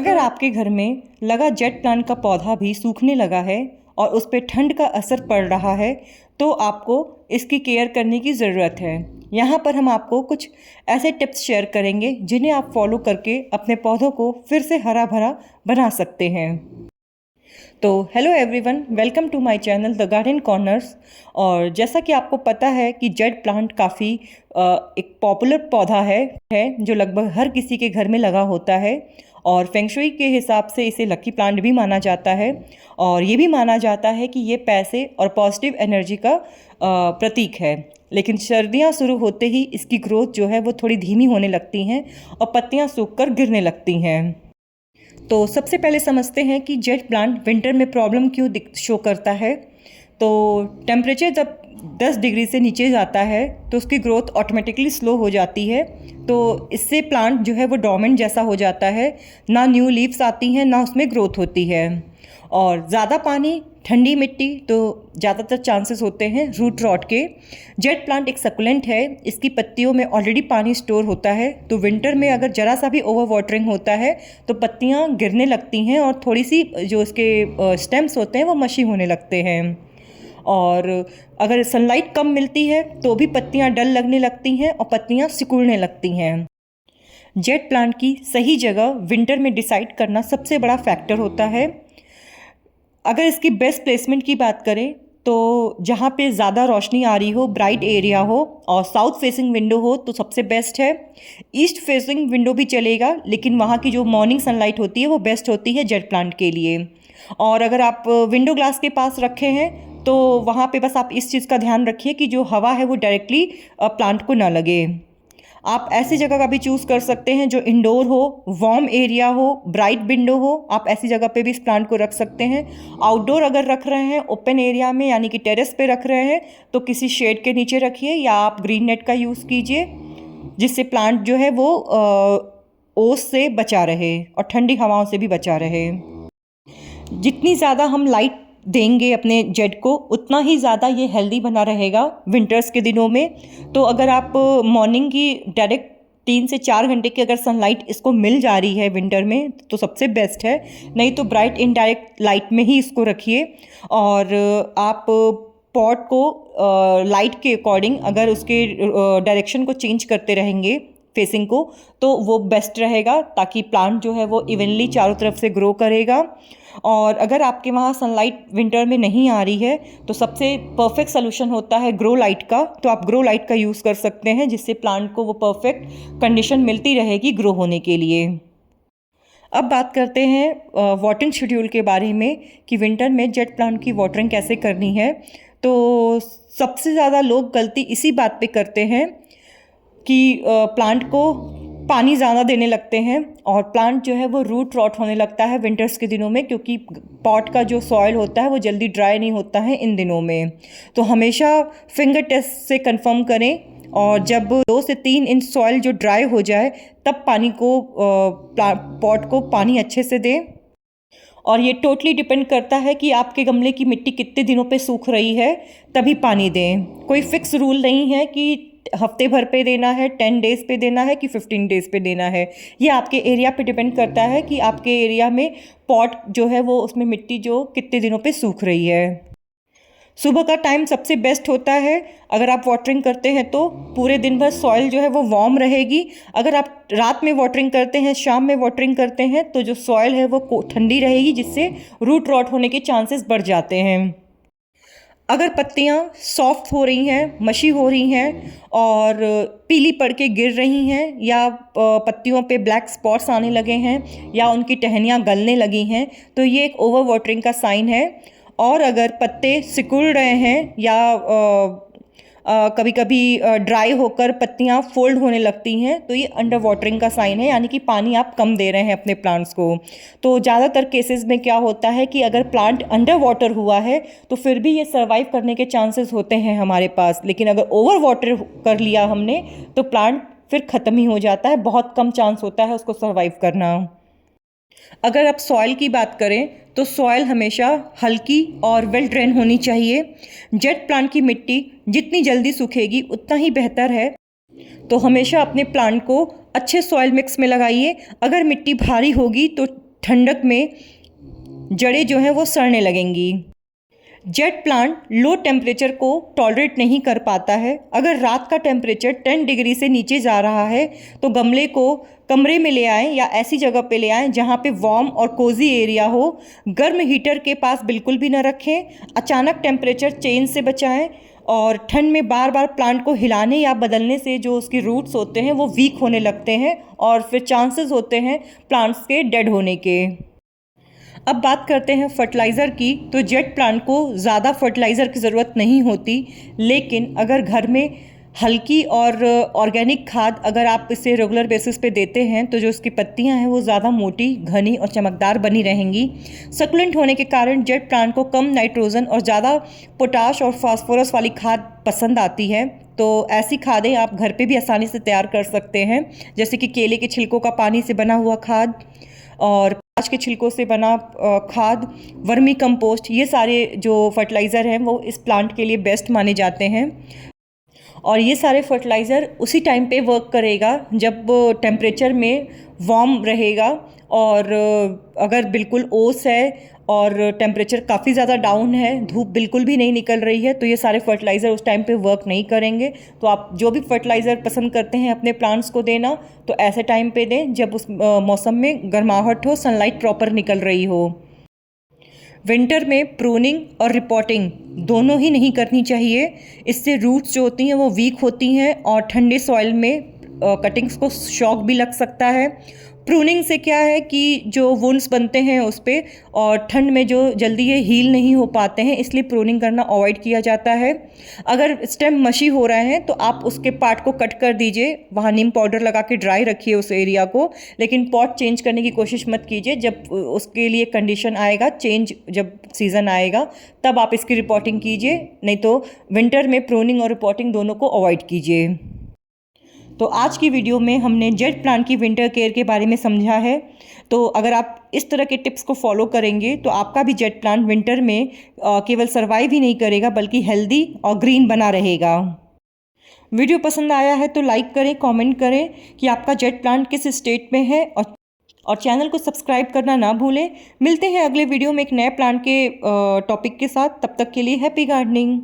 अगर आपके घर में लगा जेट प्लांट का पौधा भी सूखने लगा है और उस पर ठंड का असर पड़ रहा है तो आपको इसकी केयर करने की ज़रूरत है। यहाँ पर हम आपको कुछ ऐसे टिप्स शेयर करेंगे जिन्हें आप फॉलो करके अपने पौधों को फिर से हरा भरा बना सकते हैं। तो hello everyone, welcome to my channel the garden corners. और जैसा कि आपको पता है कि जेट प्लांट काफ़ी एक पॉपुलर पौधा है जो लगभग हर किसी के घर में लगा होता है और फेंगशुई के हिसाब से इसे लकी प्लांट भी माना जाता है। और ये भी माना जाता है कि ये पैसे और पॉजिटिव एनर्जी का प्रतीक है। लेकिन सर्दियाँ शुरू होते ही इसकी ग्रोथ जो है वो थोड़ी धीमी होने लगती हैं और पत्तियाँ सूखकर गिरने लगती हैं। तो सबसे पहले समझते हैं कि जेट प्लांट विंटर में प्रॉब्लम क्यों शो करता है। तो टेम्परेचर जब 10 डिग्री से नीचे जाता है तो उसकी ग्रोथ ऑटोमेटिकली स्लो हो जाती है। तो इससे प्लांट जो है वो डोर्मेंट जैसा हो जाता है, ना न्यू लीव्स आती हैं ना उसमें ग्रोथ होती है। और ज़्यादा पानी, ठंडी मिट्टी तो ज़्यादातर चांसेस होते हैं रूट रॉट के। जेट प्लांट एक सकुलेंट है, इसकी पत्तियों में ऑलरेडी पानी स्टोर होता है, तो विंटर में अगर ज़रा सा भी ओवर वाटरिंग होता है तो पत्तियां गिरने लगती हैं और थोड़ी सी जो उसके स्टेम्स होते हैं वो मशी होने लगते हैं। और अगर सनलाइट कम मिलती है तो भी पत्तियां डल लगने लगती हैं और पत्तियां सिकुड़ने लगती हैं। जेट प्लांट की सही जगह विंटर में डिसाइड करना सबसे बड़ा फैक्टर होता है। अगर इसकी बेस्ट प्लेसमेंट की बात करें तो जहाँ पे ज़्यादा रोशनी आ रही हो, ब्राइट एरिया हो और साउथ फेसिंग विंडो हो तो सबसे बेस्ट है। ईस्ट फेसिंग विंडो भी चलेगा, लेकिन वहाँ की जो मॉर्निंग सनलाइट होती है वो बेस्ट होती है जेट प्लांट के लिए। और अगर आप विंडो ग्लास के पास रखे हैं तो वहाँ पे बस आप इस चीज़ का ध्यान रखिए कि जो हवा है वो डायरेक्टली प्लांट को ना लगे। आप ऐसी जगह का भी चूज़ कर सकते हैं जो इंडोर हो, वार्म एरिया हो, ब्राइट विंडो हो। आप ऐसी जगह पे भी इस प्लांट को रख सकते हैं। आउटडोर अगर रख रहे हैं ओपन एरिया में यानी कि टेरेस पे रख रहे हैं तो किसी शेड के नीचे रखिए या आप ग्रीन नेट का यूज़ कीजिए, जिससे प्लांट जो है वो ओस से बचा रहे और ठंडी हवाओं से भी बचा रहे। जितनी ज़्यादा हम लाइट देंगे अपने जेड को उतना ही ज़्यादा ये हेल्दी बना रहेगा विंटर्स के दिनों में। तो अगर आप मॉर्निंग की डायरेक्ट 3 से 4 घंटे की अगर सनलाइट इसको मिल जा रही है विंटर में तो सबसे बेस्ट है, नहीं तो ब्राइट इनडायरेक्ट लाइट में ही इसको रखिए। और आप पॉट को लाइट के अकॉर्डिंग अगर उसके डायरेक्शन को चेंज करते रहेंगे फेसिंग को तो वो बेस्ट रहेगा, ताकि प्लांट जो है वो इवनली चारों तरफ से ग्रो करेगा। और अगर आपके वहाँ सनलाइट विंटर में नहीं आ रही है तो सबसे परफेक्ट सोल्यूशन होता है ग्रो लाइट का। तो आप ग्रो लाइट का यूज़ कर सकते हैं, जिससे प्लांट को वो परफेक्ट कंडीशन मिलती रहेगी ग्रो होने के लिए। अब बात करते हैं वाटरिंग शेड्यूल के बारे में कि विंटर में जेट प्लांट की वाटरिंग कैसे करनी है। तो सबसे ज़्यादा लोग गलती इसी बात पे करते हैं कि प्लांट को पानी ज़्यादा देने लगते हैं और प्लांट जो है वो रूट रॉट होने लगता है विंटर्स के दिनों में, क्योंकि पॉट का जो सॉइल होता है वो जल्दी ड्राई नहीं होता है इन दिनों में। तो हमेशा फिंगर टेस्ट से कंफर्म करें और जब 2 से 3 इंच सॉइल जो ड्राई हो जाए तब पानी को पॉट को पानी अच्छे से दें। और ये टोटली डिपेंड करता है कि आपके गमले की मिट्टी कितने दिनों पे सूख रही है, तभी पानी दें। कोई फिक्स रूल नहीं है कि हफ्ते भर पे देना है, 10 डेज़ पे देना है कि 15 डेज़ पे देना है। ये आपके एरिया पे डिपेंड करता है कि आपके एरिया में पॉट जो है वो उसमें मिट्टी जो कितने दिनों पे सूख रही है। सुबह का टाइम सबसे बेस्ट होता है। अगर आप वाटरिंग करते हैं तो पूरे दिन भर सॉइल जो है वो वार्म रहेगी। अगर आप रात में वाटरिंग करते हैं, शाम में वाटरिंग करते हैं तो जो सॉइल है वो ठंडी रहेगी, जिससे रूट रॉट होने के चांसेस बढ़ जाते हैं। अगर पत्तियां सॉफ्ट हो रही हैं, मशी हो रही हैं और पीली पड़ के गिर रही हैं या पत्तियों पे ब्लैक स्पॉट्स आने लगे हैं या उनकी टहनियाँ गलने लगी हैं तो ये एक ओवर वाटरिंग का साइन है। और अगर पत्ते सिकुड़ रहे हैं या कभी कभी ड्राई होकर पत्तियां फोल्ड होने लगती हैं तो ये अंडर वाटरिंग का साइन है, यानी कि पानी आप कम दे रहे हैं अपने प्लांट्स को। तो ज़्यादातर केसेस में क्या होता है कि अगर प्लांट अंडर वाटर हुआ है तो फिर भी ये सर्वाइव करने के चांसेस होते हैं हमारे पास, लेकिन अगर ओवर वाटर कर लिया हमने तो प्लांट फिर ख़त्म ही हो जाता है, बहुत कम चांस होता है उसको सर्वाइव करना। अगर आप सॉइल की बात करें तो सॉइल हमेशा हल्की और वेल ड्रेन होनी चाहिए। जेट प्लांट की मिट्टी जितनी जल्दी सूखेगी उतना ही बेहतर है। तो हमेशा अपने प्लांट को अच्छे सॉइल मिक्स में लगाइए। अगर मिट्टी भारी होगी तो ठंडक में जड़ें जो हैं वो सड़ने लगेंगी। जेट प्लांट लो टेम्परेचर को टॉलरेट नहीं कर पाता है। अगर रात का टेम्परेचर 10 डिग्री से नीचे जा रहा है तो गमले को कमरे में ले आएं या ऐसी जगह पे ले आएं जहाँ पे वार्म और कोजी एरिया हो। गर्म हीटर के पास बिल्कुल भी ना रखें। अचानक टेम्परेचर चेंज से बचाएं और ठंड में बार बार प्लांट को हिलाने या बदलने से जो उसके रूट्स होते हैं वो वीक होने लगते हैं और फिर चांसेस होते हैं प्लांट्स के डेड होने के। अब बात करते हैं फर्टिलाइज़र की। तो जेट प्लांट को ज़्यादा फर्टिलाइज़र की ज़रूरत नहीं होती, लेकिन अगर घर में हल्की और ऑर्गेनिक खाद अगर आप इसे रेगुलर बेसिस पे देते हैं तो जो उसकी पत्तियां हैं वो ज़्यादा मोटी, घनी और चमकदार बनी रहेंगी। सकुलेंट होने के कारण जेट प्लांट को कम नाइट्रोजन और ज़्यादा पोटाश और फास्फोरस वाली खाद पसंद आती है। तो ऐसी खादें आप घर पे भी आसानी से तैयार कर सकते हैं, जैसे कि केले के छिलकों का पानी से बना हुआ खाद और प्याज के छिलकों से बना खाद, वर्मी कंपोस्ट। ये सारे जो फर्टिलाइज़र हैं वो इस प्लांट के लिए बेस्ट माने जाते हैं। और ये सारे फर्टिलाइज़र उसी टाइम पे वर्क करेगा जब टेम्परेचर में वार्म रहेगा। और अगर बिल्कुल ओस है और टेम्परेचर काफ़ी ज़्यादा डाउन है, धूप बिल्कुल भी नहीं निकल रही है, तो ये सारे फर्टिलाइज़र उस टाइम पे वर्क नहीं करेंगे। तो आप जो भी फर्टिलाइज़र पसंद करते हैं अपने प्लांट्स को देना, तो ऐसे टाइम पे दें जब उस मौसम में गर्माहट हो, सनलाइट प्रॉपर निकल रही हो। विंटर में प्रूनिंग और रिपोर्टिंग दोनों ही नहीं करनी चाहिए। इससे रूट्स जो होती हैं वो वीक होती हैं और ठंडे सॉइल में कटिंग्स को शॉक भी लग सकता है। प्रूनिंग से क्या है कि जो वुंड्स बनते हैं उस पर और ठंड में जो जल्दी ये हील नहीं हो पाते हैं, इसलिए प्रूनिंग करना अवॉइड किया जाता है। अगर स्टेम मशी हो रहे हैं तो आप उसके पार्ट को कट कर दीजिए, वहाँ नीम पाउडर लगा के ड्राई रखिए उस एरिया को, लेकिन पॉट चेंज करने की कोशिश मत कीजिए। जब उसके लिए कंडीशन आएगा चेंज, जब सीज़न आएगा तब आप इसकी रिपोर्टिंग कीजिए, नहीं तो विंटर में प्रूनिंग और रिपोर्टिंग दोनों को अवॉइड कीजिए। तो आज की वीडियो में हमने जेट प्लांट की विंटर केयर के बारे में समझा है। तो अगर आप इस तरह के टिप्स को फॉलो करेंगे तो आपका भी जेट प्लांट विंटर में केवल सर्वाइव ही नहीं करेगा बल्कि हेल्दी और ग्रीन बना रहेगा। वीडियो पसंद आया है तो लाइक करें, कमेंट करें कि आपका जेट प्लांट किस स्टेट में है और चैनल को सब्सक्राइब करना ना भूलें। मिलते हैं अगले वीडियो में एक नए प्लांट के टॉपिक के साथ। तब तक के लिए हैप्पी गार्डनिंग।